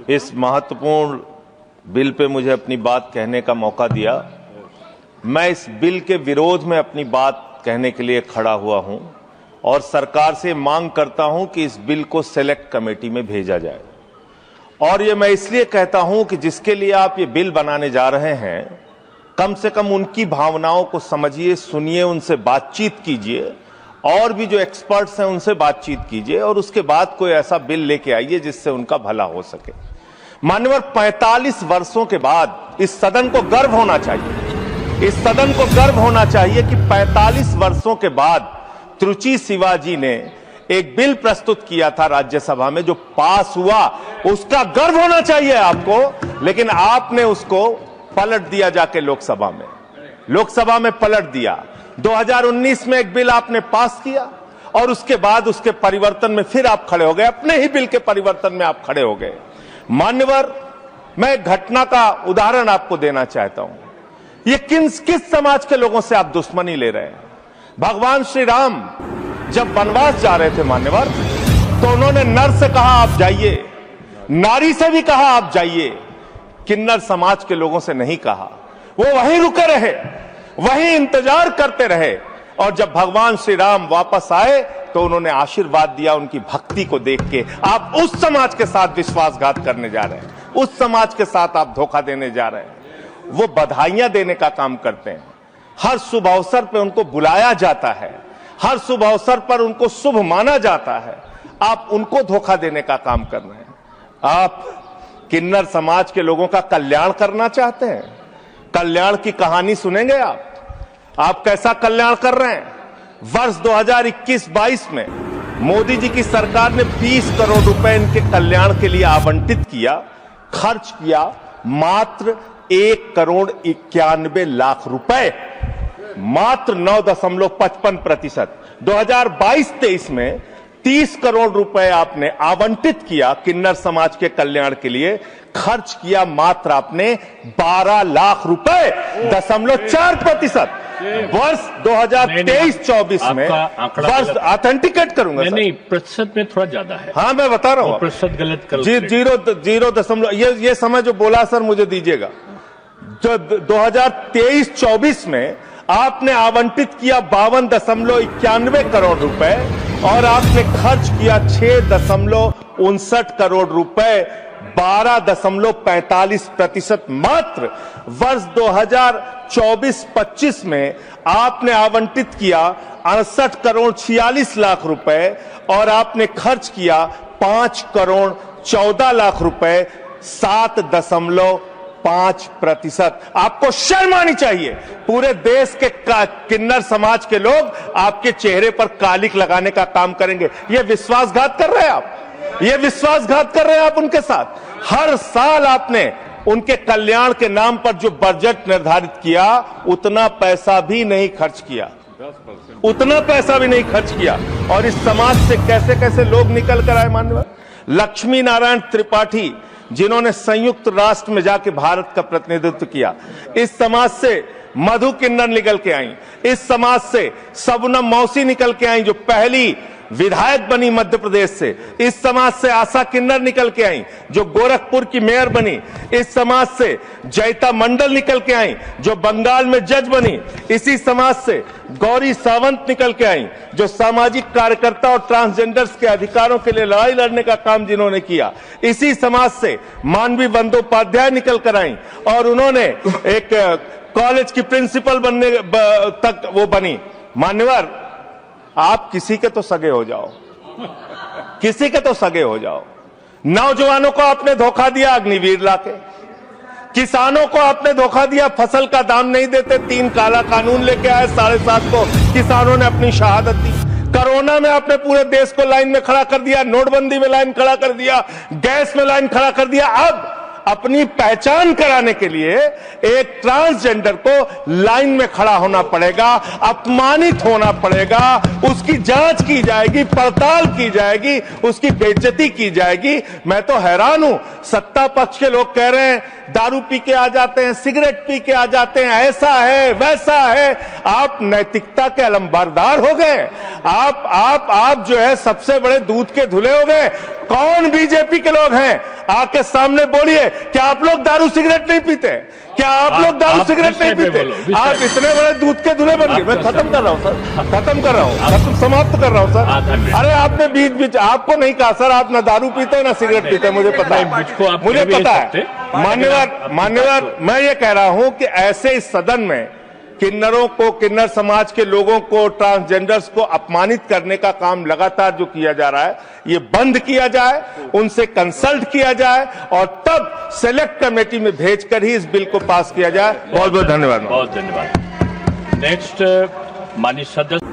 इस महत्वपूर्ण bill pay मुझे अपनी बात कहने का मौका दिया। मैं इस बिल के विरोध में अपनी बात कहने के लिए खड़ा हुआ हूं और सरकार से मांग करता हूं कि इस बिल को सेलेक्ट कमेटी में भेजा जाए। और ये मैं इसलिए कहता हूं कि जिसके लिए आप ये बिल बनाने जा रहे हैं, कम से कम उनकी भावनाओं को समझिए, सुनिए, उनसे बातचीत कीजिए और भी जो एक्सपर्ट्स हैं उनसे बातचीत कीजिए और उसके बाद कोई ऐसा बिल लेके आइए जिससे उनका भला हो सके। मान्यवर, 45 वर्षों के बाद इस सदन को गर्व होना चाहिए, इस सदन को गर्व होना चाहिए कि 45 वर्षों के बाद त्रुचि शिवाजी ने एक बिल प्रस्तुत किया था राज्यसभा में जो पास हुआ, उसका गर्व होना चाहिए आपको। लेकिन आपने उसको पलट दिया जाके लोकसभा में पलट दिया। 2019 में एक बिल आपने पास किया और उसके बाद उसके परिवर्तन में फिर आप खड़े हो गए, अपने ही बिल के परिवर्तन में आप खड़े हो गए। मान्यवर, मैं एक घटना का उदाहरण आपको देना चाहता हूं। ये किस समाज के लोगों से आप दुश्मनी ले रहे हैं? भगवान श्री राम जब वनवास जा रहे थे मान्यवर, तो उन्होंने नर से कहा आप जाइए, नारी से भी कहा आप जाइए, किन्नर समाज के लोगों से नहीं कहा। वो वहीं रुके रहे, वहीं इंतजार करते रहे और जब भगवान श्री राम वापस आए तो उन्होंने आशीर्वाद दिया उनकी भक्ति को देख के। आप उस समाज के साथ विश्वासघात करने जा रहे हैं, उस समाज के साथ आप धोखा देने जा रहे हैं। वो बधाइयां देने का काम करते हैं, हर शुभ अवसर पर उनको बुलाया जाता है, हर शुभ अवसर पर उनको शुभ माना जाता है। आप उनको धोखा देने का काम कर रहे हैं। आप किन्नर समाज के लोगों का कल्याण करना चाहते हैं? कल्याण की कहानी सुनेंगे आप कैसा कल्याण कर रहे हैं? वर्ष 2021-22 में मोदी जी की सरकार ने 20 करोड़ रुपए इनके कल्याण के लिए आवंटित किया, खर्च किया मात्र 1 करोड़ 91 लाख रुपए, मात्र 9.55%। 2022-23 में 30 करोड़ रुपए आपने आवंटित किया किन्नर समाज के कल्याण के लिए, खर्च किया मात्र आपने 12 लाख रुपए, 0.4%। वर्ष 2023-24 में वर्ष ऑथेंटिकेट करूंगा नहीं, प्रतिशत में थोड़ा ज्यादा है। हाँ, मैं बता रहा हूँ, प्रतिशत गलत कर 0.0 ये समय जो बोला सर मुझे दीजिएगा। जो 2023-24 में आपने आवंटित किया 52.91 करोड़ रुपए और आपने खर्च किया 6.59 करोड़ रुपए, 12.45% मात्र। वर्ष 2024-25 में आपने आवंटित किया 68 करोड़ 46 लाख रुपए और आपने खर्च किया 5 करोड़ 14 लाख रुपए, 7.5%। आपको शर्म आनी चाहिए। पूरे देश के किन्नर समाज के लोग आपके चेहरे पर कालिक लगाने का काम करेंगे। ये विश्वासघात कर रहे हैं आप, ये विश्वासघात कर रहे हैं आप उनके साथ। हर साल आपने उनके कल्याण के नाम पर जो बजट निर्धारित किया, उतना पैसा भी नहीं खर्च किया, उतना पैसा भी नहीं खर्च किया। और इस समाज से कैसे कैसे लोग निकल कर आए मान्यवर। लक्ष्मी नारायण त्रिपाठी, जिन्होंने संयुक्त राष्ट्र में जाके भारत का प्रतिनिधित्व किया, इस समाज से मधु किन्नर निकल के आई, इस समाज से सबनम मौसी निकल के आई जो पहली विधायक बनी मध्य प्रदेश से, इस समाज से आशा किन्नर निकल के आई जो गोरखपुर की मेयर बनी, इस समाज से जयता मंडल निकल के आई जो बंगाल में जज बनी, इसी समाज से गौरी सावंत निकल के आई जो सामाजिक कार्यकर्ता और ट्रांसजेंडर्स के अधिकारों के लिए लड़ाई लड़ने का काम जिन्होंने किया, इसी समाज से मानवी बंदोपाध्याय निकल कर आई और उन्होंने एक कॉलेज की प्रिंसिपल बनने तक वो बनी। मान्यवर, आप किसी के तो सगे हो जाओ, किसी के तो सगे हो जाओ। नौजवानों को आपने धोखा दिया अग्निवीर लाके, किसानों को आपने धोखा दिया, फसल का दाम नहीं देते, 3 काला कानून लेके आए, 7.5 को किसानों ने अपनी शहादत दी। कोरोना में आपने पूरे देश को लाइन में खड़ा कर दिया, नोटबंदी में लाइन खड़ा कर दिया, गैस में लाइन खड़ा कर दिया। अब अपनी पहचान कराने के लिए एक ट्रांसजेंडर को लाइन में खड़ा होना पड़ेगा, अपमानित होना पड़ेगा, उसकी जांच की जाएगी, पड़ताल की जाएगी, उसकी बेइज्जती की जाएगी। मैं तो हैरान हूं, सत्ता पक्ष के लोग कह रहे हैं दारू पी के आ जाते हैं, सिगरेट पी के आ जाते हैं, ऐसा है वैसा है। आप नैतिकता के अलंबरदार हो गए, आप जो है सबसे बड़े दूध के धुले हो गए। कौन बीजेपी के लोग हैं आके सामने बोलिए, क्या आप लोग दारू सिगरेट नहीं पीते? क्या आप लोग दारू सिगरेट नहीं पीते? आप इतने बड़े दूध के दूल्हे बन गए। मैं खत्म कर रहा हूं सर, खत्म कर रहा हूं, समाप्त कर रहा हूं सर। अरे आपने बीच बीच आपको नहीं कहा सर, आप ना दारू पीते ना सिगरेट पीते, मुझे पता है, मुझे पता है। मान्यवर मैं ये कह रहा हूं कि ऐसे इस सदन में किन्नरों को, किन्नर समाज के लोगों को, ट्रांसजेंडर्स को अपमानित करने का काम लगातार जो किया जा रहा है, ये बंद किया जाए, उनसे कंसल्ट किया जाए और तब सेलेक्ट कमेटी में भेजकर ही इस बिल को पास किया जाए। बहुत बहुत धन्यवाद। बहुत धन्यवाद। नेक्स्ट माननीय सदस्य।